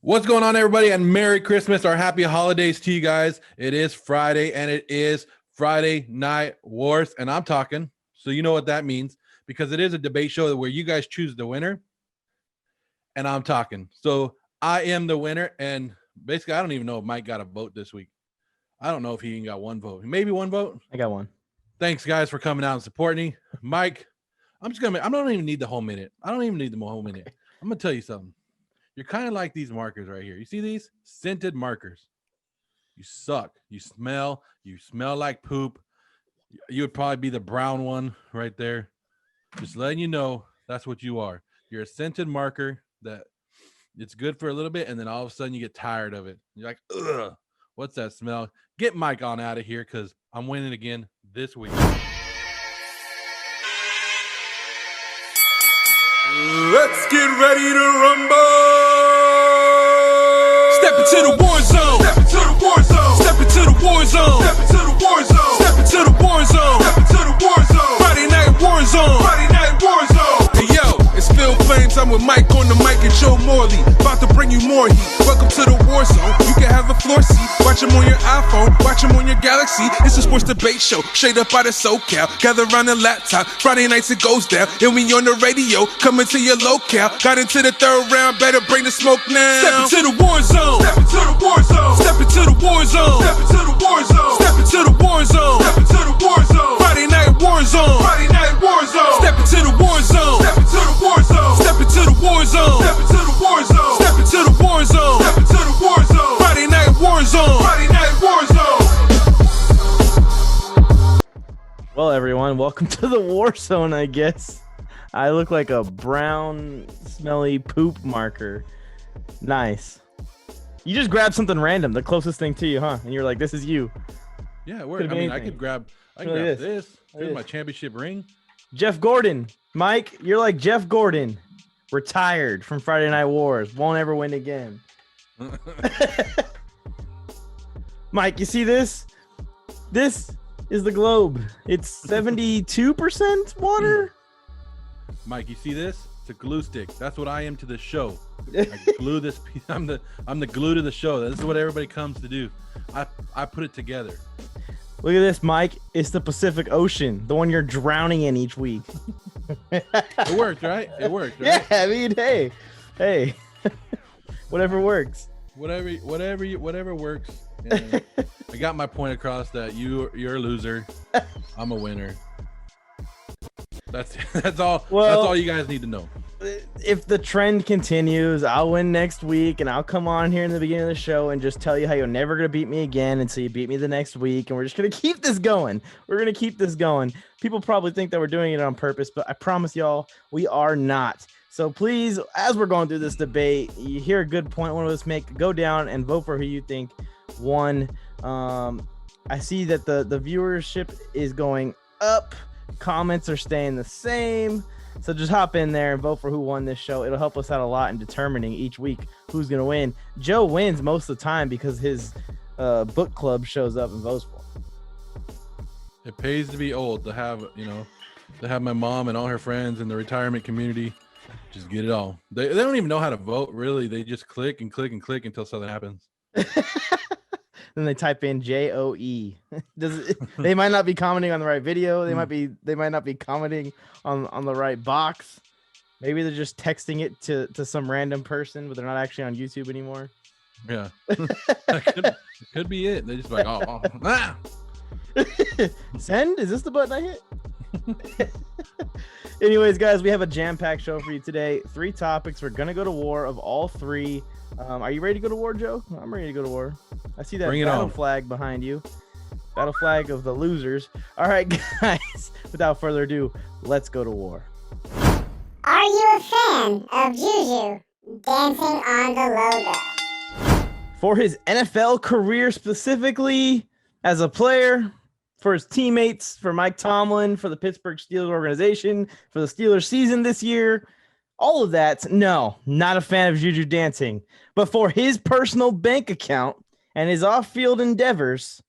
What's going on, everybody, and Merry Christmas or Happy Holidays to you guys. It is Friday, and it is Friday Night Wars, and I'm talking, so you know what that means, because it is a debate show where you guys choose the winner, and I'm talking. So I am the winner, and basically, I don't even know if Mike got a vote this week. I don't know if he even got one vote. Maybe one vote? I got one. Thanks, guys, for coming out and supporting me. Mike, I don't even need the whole minute. I'm going to tell you something. You're kind of like these markers right here. You see these? Scented markers. You suck. You smell like poop. You would probably be the brown one right there. Just letting you know that's what you are. You're a scented marker that it's good for a little bit, and then all of a sudden you get tired of it. You're like, ugh, what's that smell? Get Mike on out of here because I'm winning again this week. Let's get ready to rumble. Step into the war zone. Step into the war zone. Step into the war zone. Step into the war zone. Step into the war zone. Step into the war zone. Friday night war zone. Friday night war zone. Hey yo, it's Phil Flames. I'm with Mike on the Mic and Joe Morley. About to bring you more heat. Welcome to the war zone. You can have a floor seat. Watch them on your iPhone. Watch them on your Galaxy. It's a sports debate show. Straight up out of SoCal. Gather around the laptop. Friday nights it goes down. And we on the radio. Coming to your locale. Got into the third round. Better bring the smoke now. Step into the war zone. Step into the war zone. Step into the war zone. Step into the war zone. Step into the war zone. Step into the war zone. Friday night war zone. Friday night war zone. Step into the war zone. Step into the war zone. Step into the war zone. Step into the war zone. Step into the war zone. Step into the war zone. Friday night war zone. Friday night war zone. Well, everyone, welcome to the war zone, I guess. I look like a brown, smelly poop marker. Nice. You just grabbed something random, the closest thing to you, huh? And you're like, this is you. Yeah, it worked. I mean, I could grab this. Here's my championship ring. Jeff Gordon. Mike, you're like Jeff Gordon. Retired from Friday Night Wars. Won't ever win again. Mike, you see this? This is the globe. It's 72% water. Mike, you see this? It's a glue stick. That's what I am to the show. I glue this piece. I'm the glue to the show. This is what everybody comes to do. I put it together. Look at this, Mike. It's the Pacific Ocean, the one you're drowning in each week. It worked, right? It worked, right? Yeah, I mean, hey, whatever works. Whatever works. And I got my point across that you're a loser. I'm a winner. That's all. Well, that's all you guys need to know. If the trend continues, I'll win next week, and I'll come on here in the beginning of the show and just tell you how you're never gonna beat me again until you beat me the next week, and we're just gonna keep this going. We're gonna keep this going. People probably think that we're doing it on purpose, but I promise y'all, we are not. So please, as we're going through this debate, you hear a good point one of us make, go down and vote for who you think won. I see that the viewership is going up. Comments are staying the same, so just hop in there and vote for who won this show. It'll help us out a lot in determining each week who's gonna win. Joe wins most of the time because his book club shows up and votes for him. It pays to be old, to have my mom and all her friends in the retirement community just get it all. They don't even know how to vote, really. They just click and click and click until something happens. Then they type in JOE. They might not be commenting on the right video. They might not be commenting on the right box. Maybe they're just texting it to some random person, but they're not actually on YouTube anymore. Yeah, that could be it. They just like, ah. Send? Is this the button I hit? Anyways, guys, we have a jam-packed show for you today. 3 topics. We're gonna go to war of all 3. Are you ready to go to war, Joe? I'm ready to go to war. I see that battle flag behind you. Battle flag of the losers. All right, guys, without further ado, let's go to war. Are you a fan of JuJu dancing on the logo? For his NFL career specifically, as a player, for his teammates, for Mike Tomlin, for the Pittsburgh Steelers organization, for the Steelers season this year, all of that, no, not a fan of JuJu dancing. But for his personal bank account and his off-field endeavors,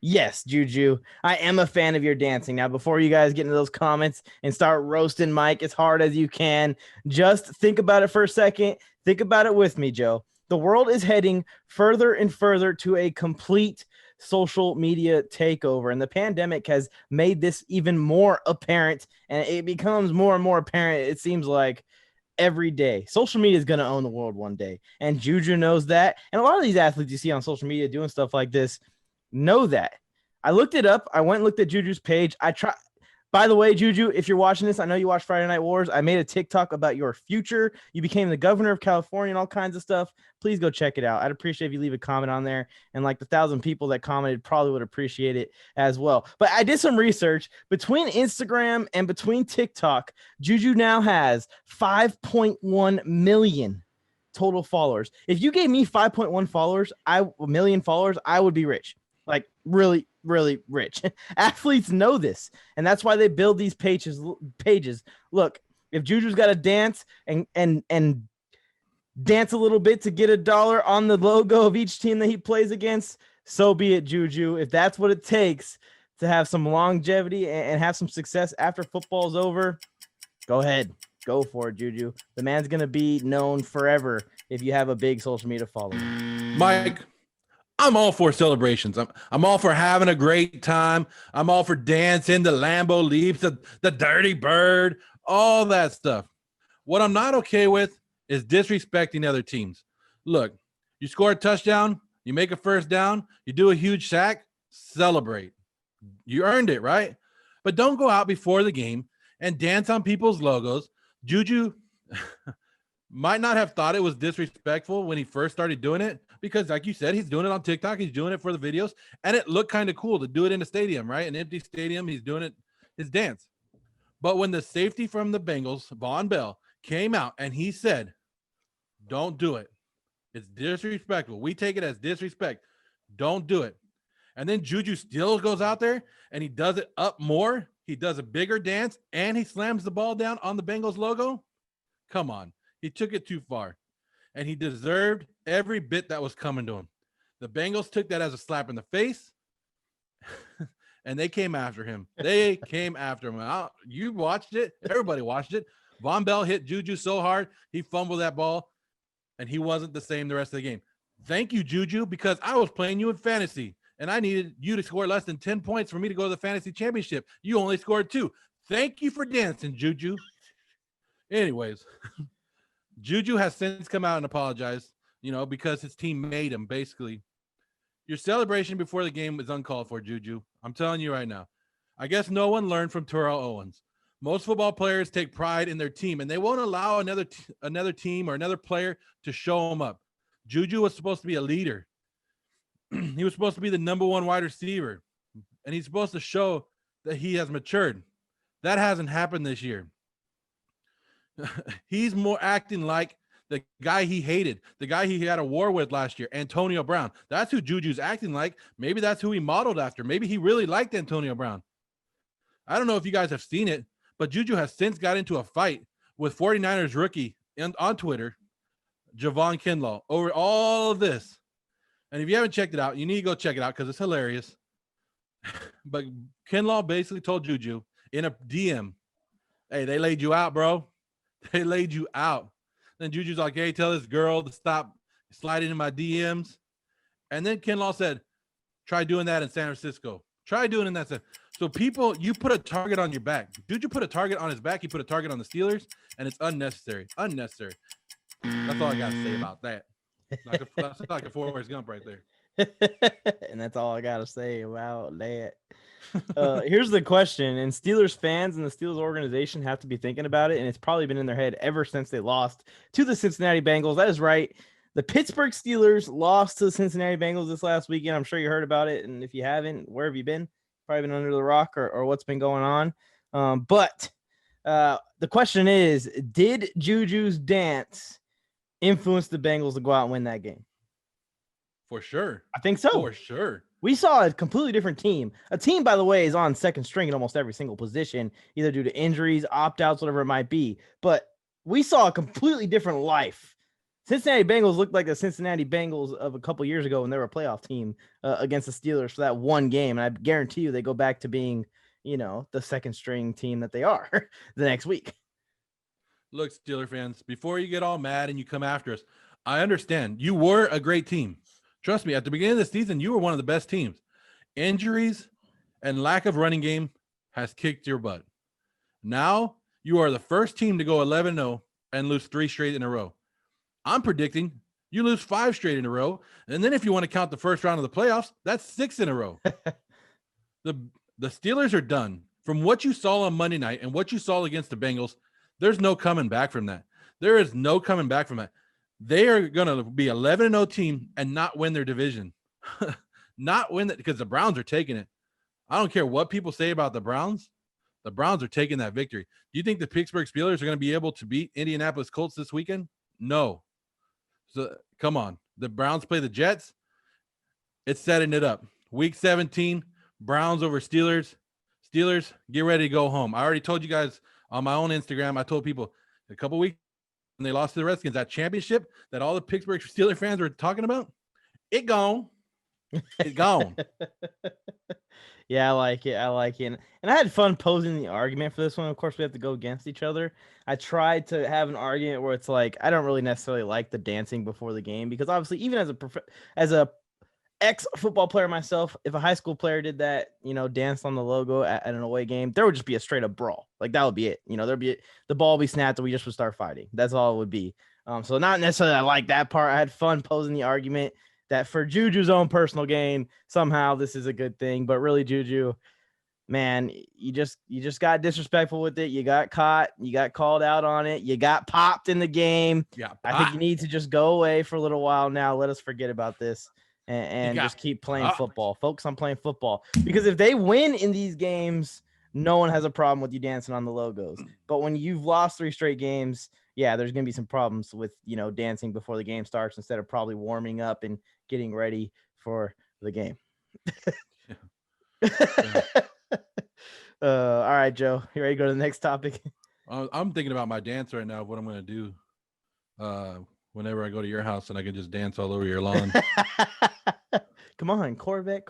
yes, JuJu, I am a fan of your dancing. Now, before you guys get into those comments and start roasting Mike as hard as you can, just think about it for a second. Think about it with me, Joe. The world is heading further and further to a complete social media takeover, and the pandemic has made this even more apparent, and it becomes more and more apparent, it seems like, every day. Social media is going to own the world one day, and JuJu knows that, and a lot of these athletes you see on social media doing stuff like this know that. I looked it up. I went and looked at JuJu's page. By the way, JuJu, if you're watching this, I know you watch Friday Night Wars. I made a TikTok about your future. You became the governor of California and all kinds of stuff. Please go check it out. I'd appreciate if you leave a comment on there. And like the 1,000 people that commented probably would appreciate it as well. But I did some research. Between Instagram and between TikTok, JuJu now has 5.1 million total followers. If you gave me 5.1 million followers, I would be rich. Like really, really rich. Athletes know this, and that's why they build these pages. Look, if JuJu's got to dance and dance a little bit to get $1 on the logo of each team that he plays against, so be it, JuJu. If that's what it takes to have some longevity and have some success after football's over, go ahead. Go for it, JuJu. The man's going to be known forever if you have a big social media following. Mike, I'm all for celebrations. I'm all for having a great time. I'm all for dancing, the Lambo leaps, the dirty bird, all that stuff. What I'm not okay with is disrespecting other teams. Look, you score a touchdown, you make a first down, you do a huge sack, celebrate. You earned it, right? But don't go out before the game and dance on people's logos. JuJu might not have thought it was disrespectful when he first started doing it, because like you said, he's doing it on TikTok. He's doing it for the videos, and it looked kind of cool to do it in a stadium, right? An empty stadium. He's doing it, his dance. But when the safety from the Bengals, Von Bell, came out and he said, don't do it. It's disrespectful. We take it as disrespect. Don't do it. And then JuJu still goes out there and he does it up more. He does a bigger dance and he slams the ball down on the Bengals logo. Come on. He took it too far, and he deserved every bit that was coming to him. The Bengals took that as a slap in the face, and they came after him. They came after him. You watched it. Everybody watched it. Von Bell hit JuJu so hard, he fumbled that ball, and he wasn't the same the rest of the game. Thank you, JuJu, because I was playing you in fantasy, and I needed you to score less than 10 points for me to go to the fantasy championship. You only scored 2. Thank you for dancing, JuJu. Anyways, JuJu has since come out and apologized, because his team made him, basically. Your celebration before the game is uncalled for, JuJu. I'm telling you right now. I guess no one learned from Terrell Owens. Most football players take pride in their team, and they won't allow another team or another player to show them up. JuJu was supposed to be a leader. He was supposed to be the number 1 wide receiver, and he's supposed to show that he has matured. That hasn't happened this year. He's more acting like the guy he hated, the guy he had a war with last year, Antonio Brown. That's who JuJu's acting like. Maybe that's who he modeled after. Maybe he really liked Antonio Brown. I don't know if you guys have seen it, but JuJu has since got into a fight with 49ers rookie on Twitter, Javon Kinlaw, over all of this. And if you haven't checked it out, you need to go check it out because it's hilarious. But Kinlaw basically told JuJu in a DM, hey, they laid you out, bro. They laid you out. Then JuJu's like, hey, tell this girl to stop sliding in my DMs. And then Kinlaw said, try doing that in San Francisco. Try doing it in that. So people, you put a target on your back. JuJu put a target on his back. He put a target on the Steelers, and it's unnecessary. Unnecessary. That's all I got to say about that. That's like a Forrest Gump right there. And that's all I got to say about that. Here's the question, and Steelers fans and the Steelers organization have to be thinking about it, and it's probably been in their head ever since they lost to the Cincinnati Bengals. That is right. The Pittsburgh Steelers lost to the Cincinnati Bengals this last weekend. I'm sure you heard about it, and if you haven't, where have you been? Probably been under the rock or what's been going on. But the question is, did JuJu's dance influence the Bengals to go out and win that game? For sure. I think so. For sure. We saw a completely different team. A team, by the way, is on second string in almost every single position, either due to injuries, opt-outs, whatever it might be. But we saw a completely different life. Cincinnati Bengals looked like the Cincinnati Bengals of a couple years ago when they were a playoff team against the Steelers for that one game. And I guarantee you they go back to being, the second string team that they are the next week. Look, Steeler fans, before you get all mad and you come after us, I understand. You were a great team. Trust me, at the beginning of the season, you were one of the best teams. Injuries and lack of running game has kicked your butt. Now you are the first team to go 11-0 and lose 3 straight in a row. I'm predicting you lose 5 straight in a row. And then if you want to count the first round of the playoffs, that's 6 in a row. The Steelers are done. From what you saw on Monday night and what you saw against the Bengals, there's no coming back from that. There is no coming back from that. They are going to be 11-0 team and not win their division. Not win it because the Browns are taking it. I don't care what people say about the Browns. The Browns are taking that victory. Do you think the Pittsburgh Steelers are going to be able to beat Indianapolis Colts this weekend? No. So come on. The Browns play the Jets. It's setting it up. Week 17, Browns over Steelers. Steelers, get ready to go home. I already told you guys on my own Instagram, I told people a couple weeks when they lost to the Redskins, that championship that all the Pittsburgh Steelers fans were talking about, it gone. It's gone. Yeah, I like it. And I had fun posing the argument for this one. Of course, we have to go against each other. I tried to have an argument where it's like I don't really necessarily like the dancing before the game because obviously, even as a ex-football player myself, if a high school player did that, danced on the logo at an away game, there would just be a straight up brawl. Like that would be it. The ball would be snapped and we just would start fighting. That's all it would be. So not necessarily I like that part. I had fun posing the argument that for JuJu's own personal gain, somehow this is a good thing. But really, JuJu, man, you just got disrespectful with it. You got caught. You got called out on it. You got popped in the game. Yeah, I think you need to just go away for a little while now. Let us forget about this and just keep playing football. Focus on playing football. Because if they win in these games, no one has a problem with you dancing on the logos. But when you've lost 3 straight games, yeah, there's going to be some problems with, dancing before the game starts instead of probably warming up and getting ready for the game. All right, Joe, you ready to go to the next topic? I'm thinking about my dance right now, what I'm going to do whenever I go to your house and I can just dance all over your lawn. Come on, Corvette.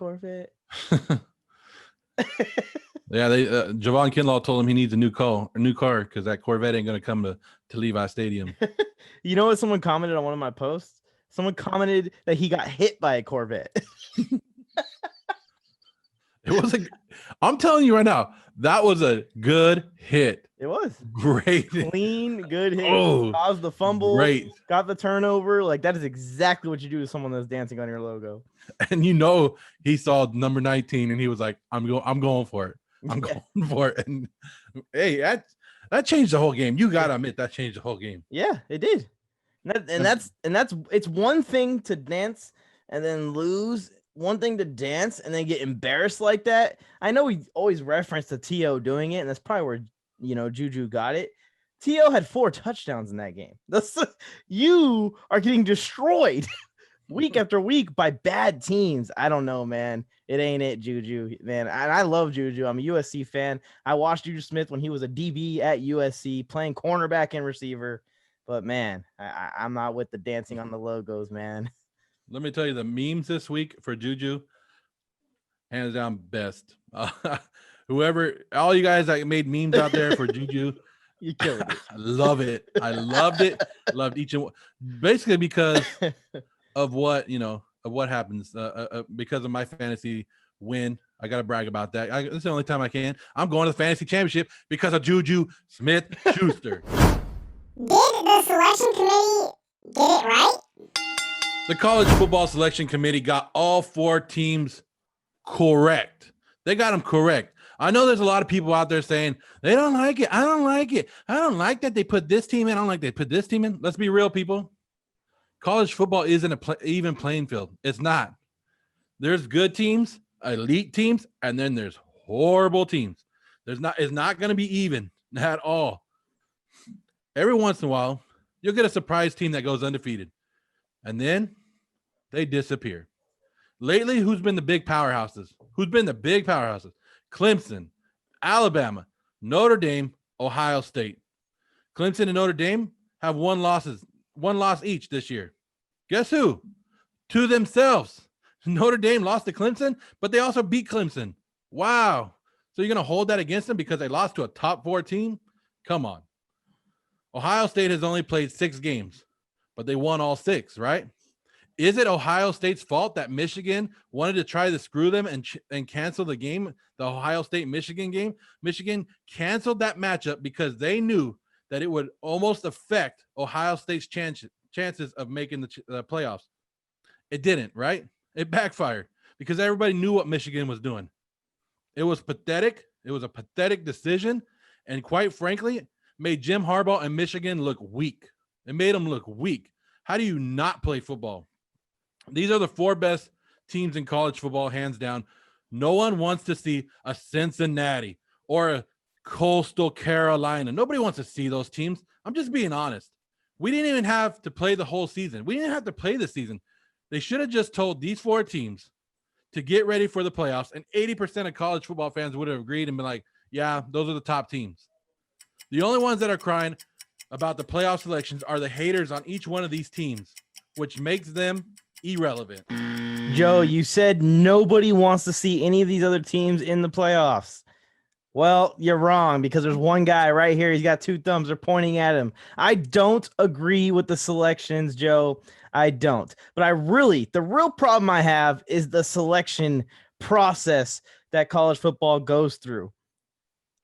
Yeah, Javon Kinlaw told him he needs a new car because that Corvette ain't going to come to Levi Stadium. You know what? Someone commented on one of my posts. Someone commented that he got hit by a Corvette. I'm telling you right now, that was a good hit. It was great, clean, good hit. Oh, caused the fumble. Great, got the turnover. Like that is exactly what you do to someone that's dancing on your logo. And he saw number 19 and he was like, I'm going for it. I'm going for it. And hey, that changed the whole game. You gotta admit that changed the whole game. Yeah, it did. That's it's one thing to dance and then lose. One thing to dance and then get embarrassed like that. I know we always reference to T.O. doing it, and that's probably where JuJu got it. T.O. had 4 touchdowns in that game. You are getting destroyed week after week by bad teams. I don't know, man. It ain't it, JuJu, man. And I love JuJu. I'm a USC fan. I watched Juju Smith when he was a DB at USC playing cornerback and receiver. But man, I'm not with the dancing on the logos, man. Let me tell you, the memes this week for JuJu, hands down best. All you guys that made memes out there for JuJu, you killed it. I love it. I loved it. Loved each and one. Basically because of what happens. Because of my fantasy win, I got to brag about that. It's the only time I can. I'm going to the fantasy championship because of JuJu Smith-Schuster. Did the selection committee get it right? The college football selection committee got all 4 teams correct. They got them correct. I know there's a lot of people out there saying they don't like it. I don't like it. I don't like that they put this team in. I don't like they put this team in. Let's be real, people. College football isn't an even playing field. It's not. There's good teams, elite teams, and then there's horrible teams. It's not going to be even at all. Every once in a while, you'll get a surprise team that goes undefeated. And then they disappear. Lately, who's been the big powerhouses? Clemson, Alabama, Notre Dame, Ohio State. Clemson and Notre Dame have one loss each this year. Guess who? To themselves. Notre Dame lost to Clemson, but they also beat Clemson. Wow. So you're going to hold that against them because they lost to a top 4 team? Come on. Ohio State has only played 6 games. but they won all 6, right? Is it Ohio State's fault that Michigan wanted to try to screw them and cancel the game, the Ohio State-Michigan game? Michigan canceled that matchup because they knew that it would almost affect Ohio State's chances of making the playoffs. It didn't, right? It backfired because everybody knew what Michigan was doing. It was pathetic. It was a pathetic decision, and quite frankly, made Jim Harbaugh and Michigan look weak. It made them look weak. How do you not play football? These are the 4 best teams in college football, hands down. No one wants to see a Cincinnati or a Coastal Carolina. Nobody wants to see those teams. I'm just being honest. We didn't even have to play the whole season. We didn't have to play the season. They should have just told these 4 teams to get ready for the playoffs, and 80% of college football fans would have agreed and been like, yeah, those are the top teams. The only ones that are crying about the playoff selections are the haters on each one of these teams, which makes them irrelevant. Joe, you said nobody wants to see any of these other teams in the playoffs. Well, you're wrong because there's one guy right here. He's got 2 thumbs. They're pointing at him. I don't agree with the selections, Joe. I don't. But the real problem I have is the selection process that college football goes through.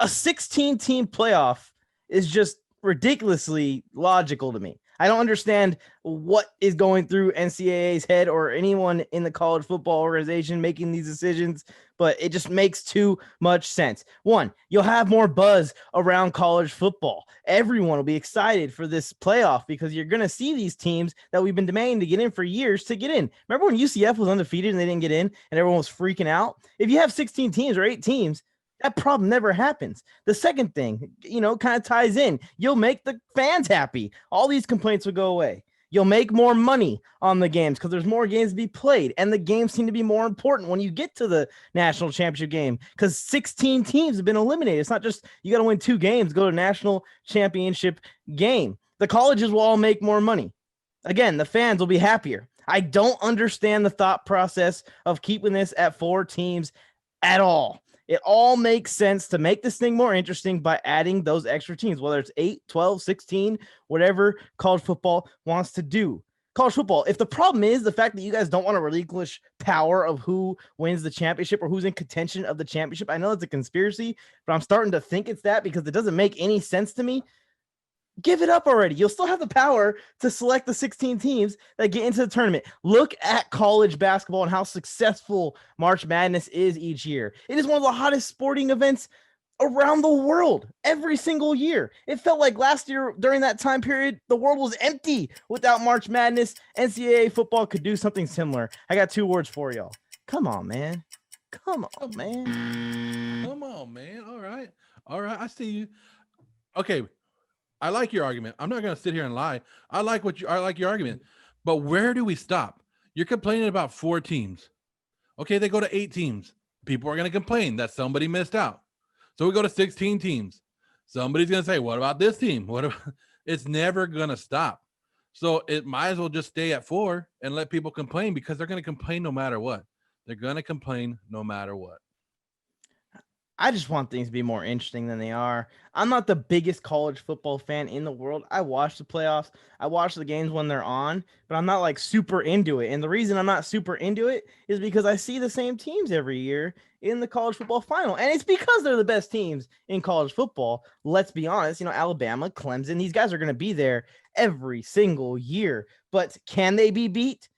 A 16-team playoff is just ridiculously logical to me. I don't understand what is going through NCAA's head or anyone in the college football organization making these decisions, but it just makes too much sense. 1, you'll have more buzz around college football. Everyone will be excited for this playoff because you're going to see these teams that we've been demanding to get in for years to get in. Remember when UCF was undefeated and they didn't get in and everyone was freaking out? If you have 16 teams or 8 teams, that problem never happens. The second thing, kind of ties in. You'll make the fans happy. All these complaints will go away. You'll make more money on the games because there's more games to be played, and the games seem to be more important when you get to the national championship game because 16 teams have been eliminated. It's not just you got to win 2 games, go to national championship game. The colleges will all make more money. Again, the fans will be happier. I don't understand the thought process of keeping this at 4 teams at all. It all makes sense to make this thing more interesting by adding those extra teams, whether it's 8, 12, 16, whatever college football wants to do. College football, if the problem is the fact that you guys don't want to relinquish power of who wins the championship or who's in contention of the championship, I know it's a conspiracy, but I'm starting to think it's that because it doesn't make any sense to me. Give it up already. You'll still have the power to select the 16 teams that get into the tournament. Look at college basketball and how successful March Madness is each year. It is one of the hottest sporting events around the world every single year. It felt like last year during that time period, the world was empty without March Madness. NCAA football could do something similar. I got 2 words for y'all. Come on, man. Come on, man. Come on, man. All right. I see you. Okay. I like your argument. I'm not going to sit here and lie. I like your argument. But where do we stop? You're complaining about 4 teams. Okay, they go to 8 teams. People are going to complain that somebody missed out. So we go to 16 teams. Somebody's going to say, what about this team? It's never going to stop. So it might as well just stay at 4 and let people complain because they're going to complain no matter what. They're going to complain no matter what. I just want things to be more interesting than they are. I'm not the biggest college football fan in the world. I watch the playoffs. I watch the games when they're on, but I'm not like super into it. And the reason I'm not super into it is because I see the same teams every year in the college football final. And it's because they're the best teams in college football. Let's be honest, Alabama, Clemson, these guys are going to be there every single year. But can they be beat?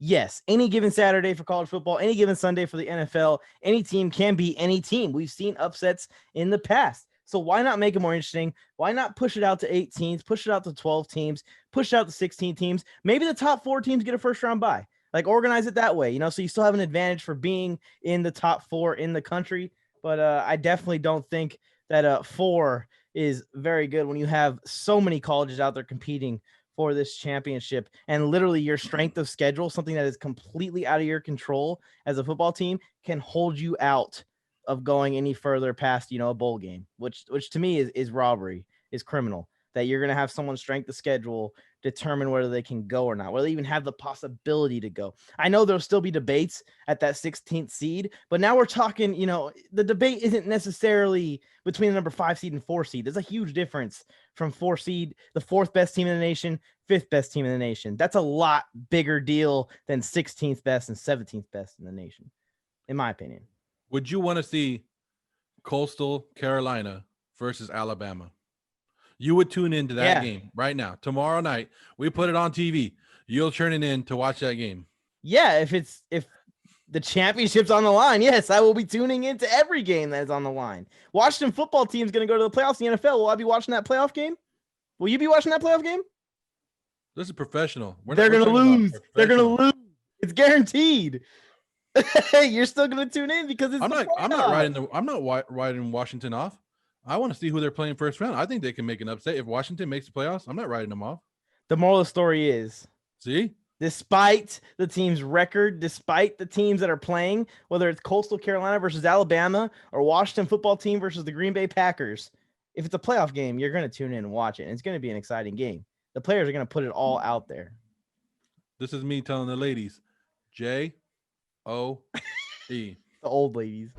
Yes, any given Saturday for college football, any given Sunday for the NFL, any team can be any team. We've seen upsets in the past. So why not make it more interesting? Why not push it out to 8 teams, push it out to 12 teams, push it out to 16 teams? Maybe the top 4 teams get a first round bye. Like organize it that way, so you still have an advantage for being in the top 4 in the country. But I definitely don't think that 4 is very good when you have so many colleges out there competing for this championship, and literally your strength of schedule, something that is completely out of your control as a football team, can hold you out of going any further past, a bowl game, which to me is robbery, is criminal. That you're going to have someone's strength of schedule determine whether they can go or not, whether they even have the possibility to go. I know there'll still be debates at that 16th seed, but now we're talking, the debate isn't necessarily between the number 5 seed and 4 seed. There's a huge difference from 4 seed, the 4th best team in the nation, 5th best team in the nation. That's a lot bigger deal than 16th best and 17th best in the nation, in my opinion. Would you want to see Coastal Carolina versus Alabama? You would tune into that game right now. Tomorrow night, we put it on TV. You'll turn it in to watch that game. Yeah, if the championship's on the line, yes, I will be tuning into every game that is on the line. Washington football team is going to go to the playoffs in the NFL. Will I be watching that playoff game? Will you be watching that playoff game? This is professional. They're going to lose. They're going to lose. It's guaranteed. You're still going to tune in because I'm not writing Washington off. I want to see who they're playing first round. I think they can make an upset. If Washington makes the playoffs, I'm not writing them off. The moral of the story is, see, despite the team's record, despite the teams that are playing, whether it's Coastal Carolina versus Alabama or Washington football team versus the Green Bay Packers, if it's a playoff game, you're going to tune in and watch it. And it's going to be an exciting game. The players are going to put it all out there. This is me telling the ladies, J-O-E. The old ladies.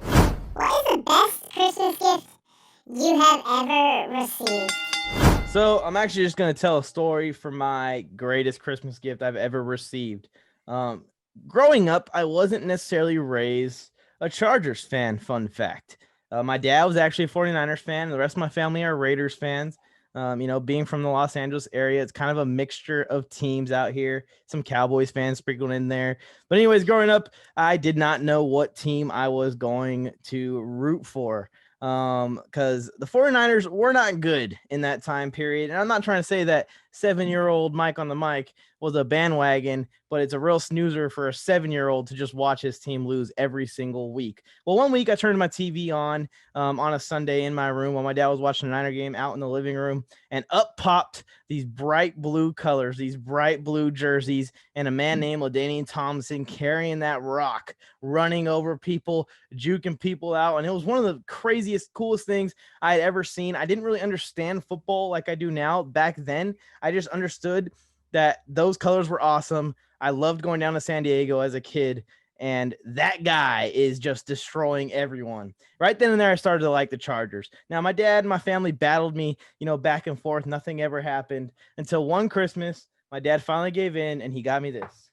What is the best Christmas gift you have ever received? So I'm actually just going to tell a story for my greatest Christmas gift I've ever received. Growing up, I wasn't necessarily raised a Chargers fan, fun fact. My dad was actually a 49ers fan, and the rest of my family are Raiders fans. Being from the Los Angeles area, it's kind of a mixture of teams out here. Some Cowboys fans sprinkled in there. But anyways, growing up, I did not know what team I was going to root for. Because the 49ers were not good in that time period. And I'm not trying to say that 7-year-old Mike on the mic was a bandwagon, but it's a real snoozer for a 7-year-old to just watch his team lose every single week. Well, one week I turned my TV on a Sunday in my room while my dad was watching a Niner game out in the living room, and up popped these bright blue colors, these bright blue jerseys, and a man named LaDainian Tomlinson carrying that rock, running over people, juking people out. And it was one of the craziest, coolest things I had ever seen. I didn't really understand football like I do now. Back then, I just understood that those colors were awesome. I loved going down to San Diego as a kid, and that guy is just destroying everyone. Right then and there, I started to like the Chargers. Now, my dad and my family battled me, back and forth. Nothing ever happened until one Christmas. My dad finally gave in, and he got me this.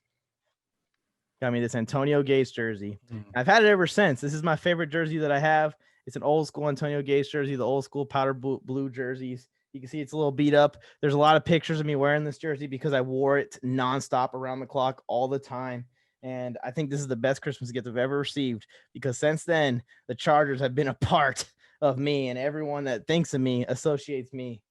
Got me this Antonio Gates jersey. I've had it ever since. This is my favorite jersey that I have. It's an old school Antonio Gates jersey, the old school powder blue jerseys. You can see it's a little beat up. There's a lot of pictures of me wearing this jersey because I wore it nonstop around the clock all the time. And I think this is the best Christmas gift I've ever received, because since then, the Chargers have been a part of me, and everyone that thinks of me associates me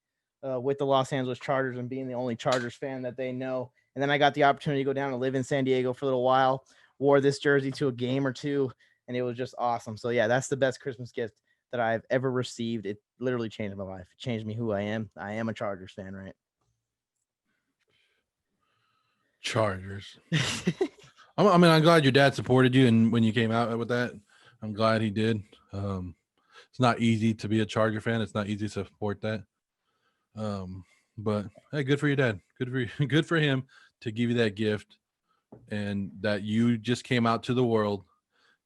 with the Los Angeles Chargers and being the only Chargers fan that they know. And then I got the opportunity to go down and live in San Diego for a little while, wore this jersey to a game or two, and it was just awesome. So yeah, that's the best Christmas gift that I've ever received. It literally changed my life. It changed me who I am. I am a Chargers fan, right? Chargers. I'm glad your dad supported you, and when you came out with that, I'm glad he did. It's not easy to be a Charger fan. It's not easy to support that. But hey, good for your dad. Good for him to give you that gift, and that you just came out to the world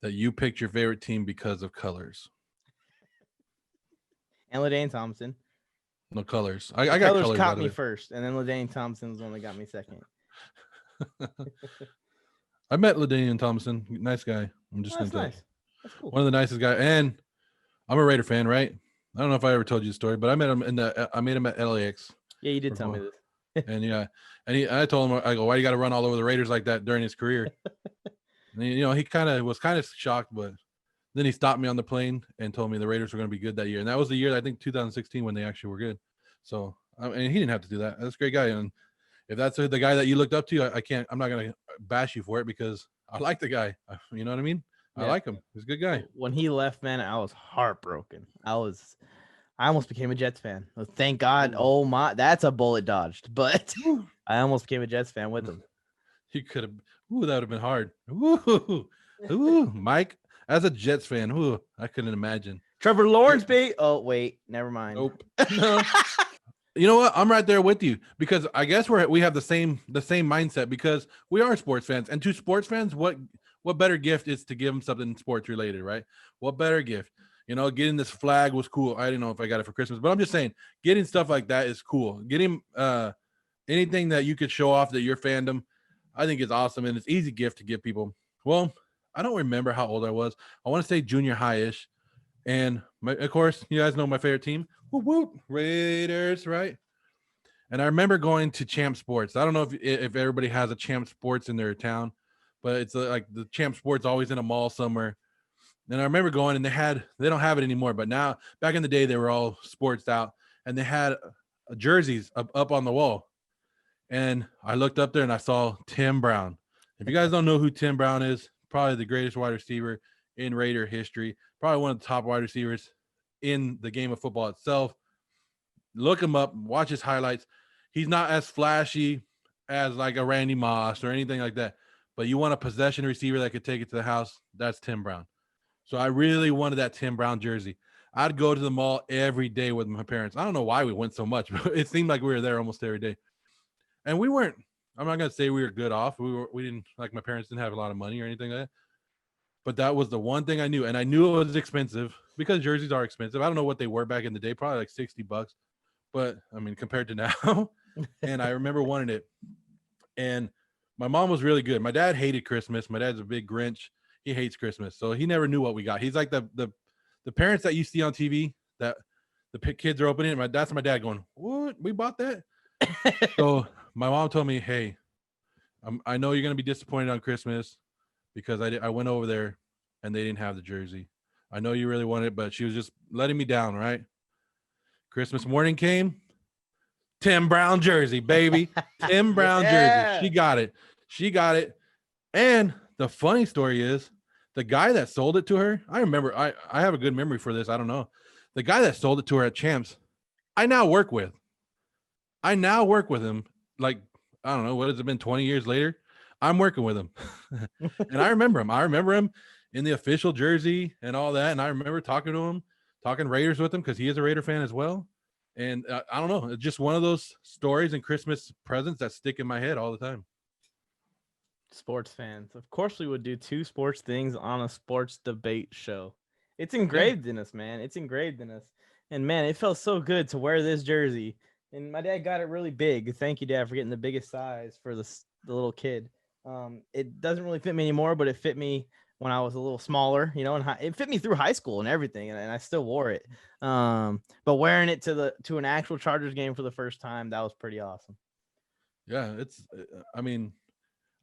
that you picked your favorite team because of colors. And LaDainian Thompson. No, colors. I got colors caught me first, and then LaDainian Thompson was the one that got me second. I met LaDainian Thompson. Nice guy. I'm just going to tell you. That's cool. One of the nicest guys. And I'm a Raider fan, right? I don't know if I ever told you the story, but I met him I met him at LAX. Yeah, you did tell me this. And yeah, I told him, I go, why you got to run all over the Raiders like that during his career? And he was kind of shocked, but then he stopped me on the plane and told me the Raiders were going to be good that year. And that was the year, I think 2016, when they actually were good. So, and he didn't have to do that. That's a great guy. And if that's the guy that you looked up to, I'm not going to bash you for it, because I like the guy. You know what I mean? I like him. He's a good guy. When he left, man, I was heartbroken. I almost became a Jets fan. Thank God. Oh my, that's a bullet dodged. But I almost became a Jets fan with him. You could have. Ooh, that would have been hard. Ooh, Mike, as a Jets fan, I couldn't imagine. Trevor Lawrence, baby. Oh wait, never mind. Nope. No. You know what? I'm right there with you because I guess we have the same mindset because we are sports fans, and to sports fans, what better gift is to give them something sports related, right? What better gift? You know, getting this flag was cool. I didn't know if I got it for Christmas, but I'm just saying, getting stuff like that is cool. Getting anything that you could show off that your fandom, I think is awesome, and it's easy gift to give people. Well, I don't remember how old I was. I want to say junior high-ish, and of course, you guys know my favorite team. Whoop, whoop, Raiders, right? And I remember going to Champ Sports. I don't know if everybody has a Champ Sports in their town, but it's like the Champ Sports always in a mall somewhere. And I remember going, and they don't have it anymore. But now, back in the day, they were all sportsed out, and they had jerseys up on the wall. And I looked up there and I saw Tim Brown. If you guys don't know who Tim Brown is, probably the greatest wide receiver in Raider history, probably one of the top wide receivers in the game of football itself. Look him up, watch his highlights. He's not as flashy as like a Randy Moss or anything like that, but you want a possession receiver that could take it to the house, that's Tim Brown. So I really wanted that Tim Brown jersey. I'd go to the mall every day with my parents. I don't know why we went so much, but it seemed like we were there almost every day. And we weren't, I'm not going to say we were good off. We didn't, like my parents didn't have a lot of money or anything like that. But that was the one thing I knew. And I knew it was expensive because jerseys are expensive. I don't know what they were back in the day, probably like $60. But I mean, compared to now, and I remember wanting it. And my mom was really good. My dad hated Christmas. My dad's a big Grinch. He hates Christmas. So he never knew what we got. He's like the parents that you see on TV that the kids are opening. That's my dad going, what? We bought that? So my mom told me, hey, I know you're going to be disappointed on Christmas because I went over there and they didn't have the jersey. I know you really want it, but she was just letting me down, right? Christmas morning came, Tim Brown jersey, baby. Tim Brown jersey. She got it. And the funny story is the guy that sold it to her, I remember, I have a good memory for this. I don't know. The guy that sold it to her at Champs, I now work with him. Like, I don't know, what has it been, 20 years later? I'm working with him. And I remember him in the official jersey and all that. And I remember talking to him, talking Raiders with him because he is a Raider fan as well. And I don't know, it's just one of those stories and Christmas presents that stick in my head all the time. Sports fans. Of course we would do two sports things on a sports debate show. It's engraved in us, man. It's engraved in us. And man, it felt so good to wear this jersey. And my dad got it really big. Thank you, Dad, for getting the biggest size for the little kid. It doesn't really fit me anymore, but it fit me when I was a little smaller, you know, and it fit me through high school and everything, and I still wore it. But wearing it to an actual Chargers game for the first time, that was pretty awesome. Yeah,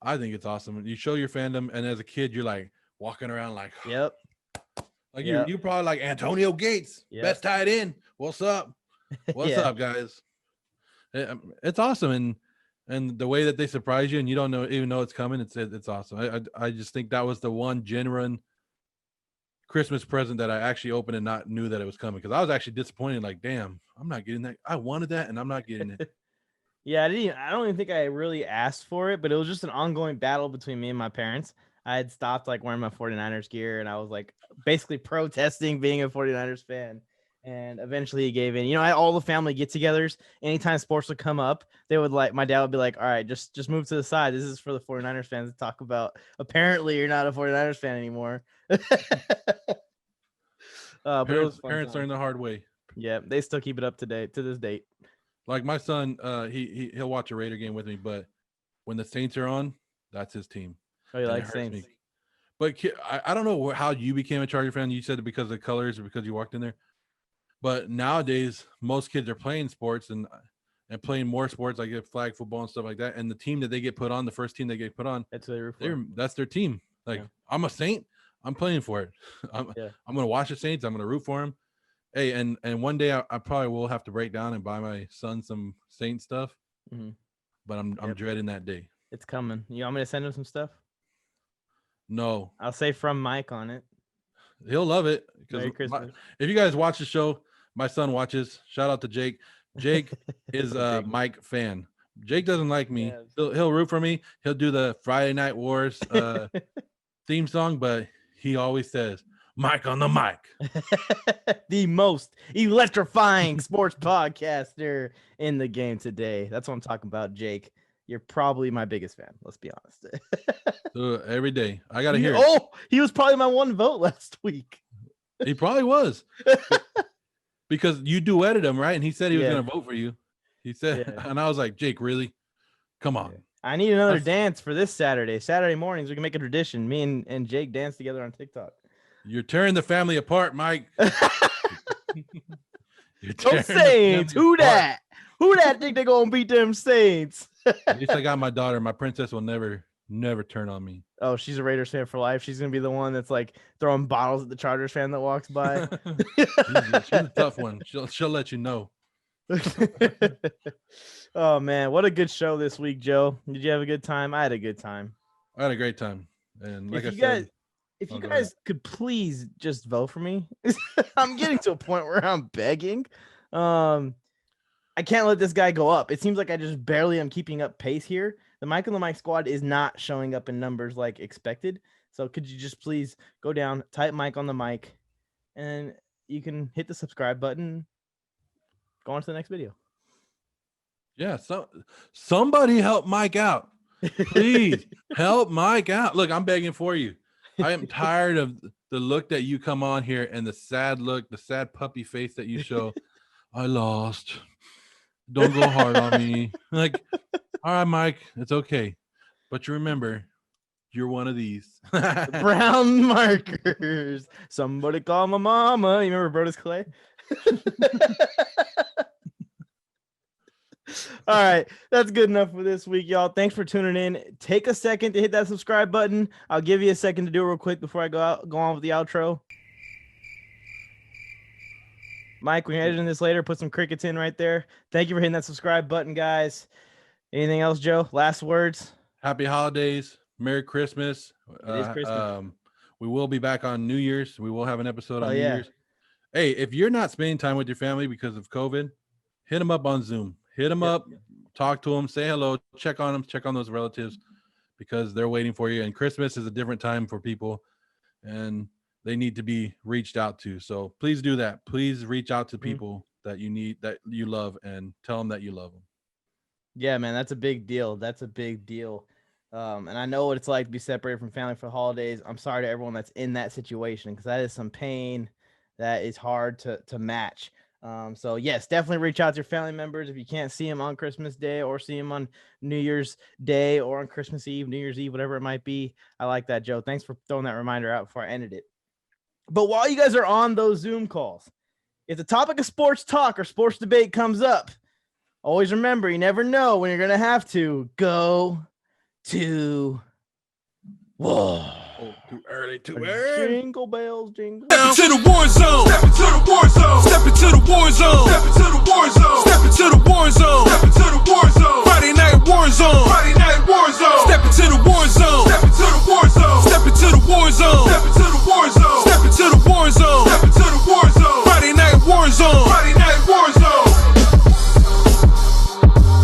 I think it's awesome. You show your fandom, and as a kid, you're like walking around like, yep. Like you probably like Antonio Gates, best tight end. What's up? What's up, guys? It's awesome, and the way that they surprise you and you don't even know it's coming, it's awesome. I just think that was the one genuine Christmas present that I actually opened and not knew that it was coming, because I was actually disappointed. Like, damn, I'm not getting that. I wanted that and I'm not getting it. Yeah, I don't even think I really asked for it, but it was just an ongoing battle between me and my parents. I had stopped like wearing my 49ers gear, and I was like basically protesting being a 49ers fan. And eventually he gave in. You know, all the family get-togethers, anytime sports would come up, my dad would be like, all right, just move to the side. This is for the 49ers fans to talk about. Apparently you're not a 49ers fan anymore. Parents learn the hard way. Yeah, they still keep it up to this date. Like my son, he'll watch a Raider game with me, but when the Saints are on, that's his team. Oh, you like Saints? Me. But I don't know how you became a Charger fan. You said it because of the colors or because you walked in there. But nowadays, most kids are playing sports and playing more sports, like flag football and stuff like that. And the team that they get put on, the first team they get put on, that's their team. Like, I'm a Saint, I'm playing for it. I'm going to watch the Saints. I'm going to root for them. Hey, and one day I probably will have to break down and buy my son some Saint stuff. Mm-hmm. But I'm dreading that day. It's coming. You want me to send him some stuff? No. I'll say from Mike on it. He'll love it. Because if you guys watch the show, my son watches. Shout out to Jake. Jake is a Mike fan. Jake doesn't like me. Yeah. He'll root for me. He'll do the Friday Night Wars theme song, but he always says, Mike on the mic. The most electrifying sports podcaster in the game today. That's what I'm talking about, Jake. You're probably my biggest fan. Let's be honest. Every day. I got to hear it. Oh, he was probably my one vote last week. He probably was. Because you duetted him, right? And he said he was going to vote for you. He said, and I was like, Jake, really? Come on. I need another dance for this Saturday. Saturday mornings, we can make a tradition. Me and Jake dance together on TikTok. You're tearing the family apart, Mike. Those Saints. Who that? Who that think they're going to beat them Saints? At least I got my daughter. My princess will never turn on me. Oh, she's a Raiders fan for life. She's going to be the one that's like throwing bottles at the Chargers fan that walks by. She's a tough one. She'll let you know. Oh man, what a good show this week, Joe. Did you have a good time? I had a good time. I had a great time. And like if you guys could please just vote for me. I'm getting to a point where I'm begging. I can't let this guy go up. It seems like I just barely am keeping up pace here. The Mike and the Mic squad is not showing up in numbers like expected. So could you just please go down, type Mike on the mic, and you can hit the subscribe button. Go on to the next video. Yeah, so somebody help Mike out. Please help Mike out. Look, I'm begging for you. I am tired of the look that you come on here and the sad look, the sad puppy face that you show. I lost. Don't go hard on me. Like, all right, Mike, it's okay. But you remember, you're one of these. Brown markers. Somebody call my mama. You remember Brodus Clay? All right, that's good enough for this week, y'all. Thanks for tuning in. Take a second to hit that subscribe button. I'll give you a second to do it real quick before I go on with the outro. Mike, when you're editing this later, put some crickets in right there. Thank you for hitting that subscribe button, guys. Anything else, Joe? Last words? Happy holidays. Merry Christmas. It is Christmas. We will be back on New Year's. We will have an episode on New yeah. Year's. Hey, if you're not spending time with your family because of COVID, hit them up on Zoom. Hit them up, talk to them, say hello, check on them, check on those relatives because they're waiting for you. And Christmas is a different time for people and they need to be reached out to. So please do that. Please reach out to people that you need, that you love, and tell them that you love them. Yeah, man, that's a big deal. That's a big deal. And I know what it's like to be separated from family for the holidays. I'm sorry to everyone that's in that situation because that is some pain that is hard to match. So yes, definitely reach out to your family members if you can't see them on Christmas Day or see them on New Year's Day or on Christmas Eve, New Year's Eve, whatever it might be. I like that, Joe. Thanks for throwing that reminder out before I ended it. But while you guys are on those Zoom calls, if the topic of sports talk or sports debate comes up, always remember, you never know when you're going to have to go to war. Oh, too early. Jingle bells, jingle. Step into the war zone. Step into the war zone. Step into the war zone. Step into the war zone. Step into the war zone. Step into the war zone. Friday night war zone. Friday night war zone. Step into the war zone. Step into the war zone. Step into the war zone. Step into